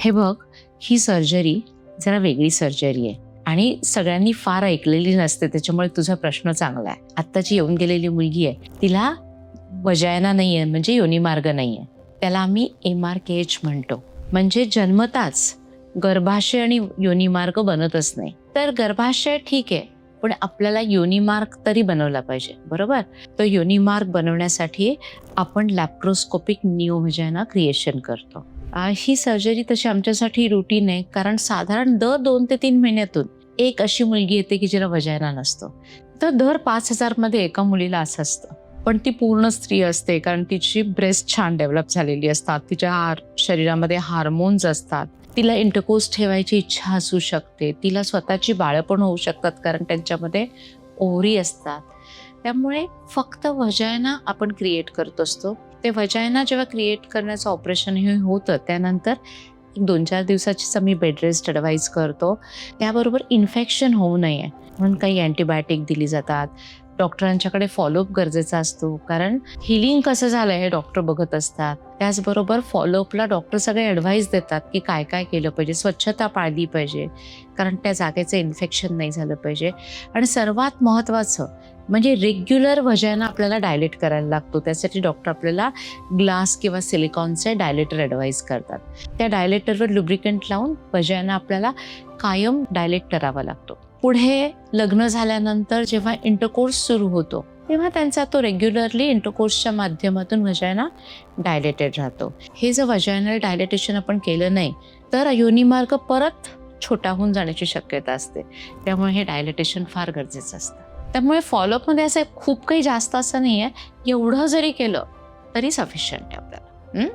हे बघ, ही सर्जरी जरा वेगळी सर्जरी आहे आणि सगळ्यांनी फार ऐकलेली नसते, त्याच्यामुळे तुझा प्रश्न चांगला आहे. आत्ताची येऊन गेलेली मुलगी आहे, तिला वजायना नाही आहे, म्हणजे योनिमार्ग नाही आहे. त्याला आम्ही MRKH म्हणतो. म्हणजे जन्मताच गर्भाशय आणि योनिमार्ग बनतच नाही. तर गर्भाशय ठीक आहे, पण आपल्याला योनिमार्ग तरी बनवला पाहिजे, बरोबर? तो योनिमार्ग बनवण्यासाठी आपण लॅप्रोस्कोपिक निओव्हजायना क्रिएशन करतो. ही सर्जरी तशी आमच्यासाठी रुटीन आहे, कारण साधारण दर 2 ते 3 महिन्यातून एक अशी मुलगी येते की जिला वजायना नसतो. तर दर 5,000 मध्ये एका मुलीला असं असतं. पण ती पूर्ण स्त्री असते, कारण तिची ब्रेस्ट छान डेव्हलप झालेली असतात, तिच्या शरीरामध्ये हार्मोन्स असतात, तिला इंटरकोर्स ठेवायची इच्छा असू शकते, तिला स्वतःची बाळं पण होऊ शकतात, कारण त्यांच्यामध्ये ओव्हरी असतात. त्यामुळे फक्त वजायना आपण क्रिएट करत असतो. ते वजायना जेव्हा क्रिएट करण्याचं ऑपरेशन हे होतं, त्यानंतर 2-4 दिवसाचीच आम्ही बेड रेस्ट ॲडवाईज करतो. त्याबरोबर इन्फेक्शन होऊ नये म्हणून काही अँटीबायोटिक दिली जातात. डॉक्टरांच्याकडे फॉलोअप गरजेचा असतो, कारण हिलिंग कसं झालं हे डॉक्टर बघत असतात. त्याचबरोबर फॉलोअपला डॉक्टर सगळे ॲडवाईस देतात की काय काय केलं पाहिजे, स्वच्छता पाळली पाहिजे, कारण त्या जागेचं इन्फेक्शन नाही झालं पाहिजे. आणि सर्वात महत्त्वाचं म्हणजे रेग्युलर वजायना आपल्याला डायलेट करायला लागतो. त्यासाठी डॉक्टर आपल्याला ग्लास किंवा सिलिकॉनचे डायलेटर ॲडवाईज करतात. त्या डायलेटरवर लुब्रिकंट लावून वजायना आपल्याला कायम डायलेट करावा लागतो. पुढे लग्न झाल्यानंतर जेव्हा इंटरकोर्स सुरू होतो, तेव्हा त्यांचा तो रेग्युलरली इंटरकोर्सच्या माध्यमातून वजायना डायलेटेड राहतो. हे जर वजायनल डायलेटेशन आपण केलं नाही तर योनिमार्ग परत छोटा होऊन जाण्याची शक्यता असते. त्यामुळे हे डायलेटेशन फार गरजेचं असतं. त्यामुळे फॉलोअपमध्ये असं खूप काही जास्त असं नाही आहे, एवढं जरी केलं तरी सफिशियंट आहे आपल्याला.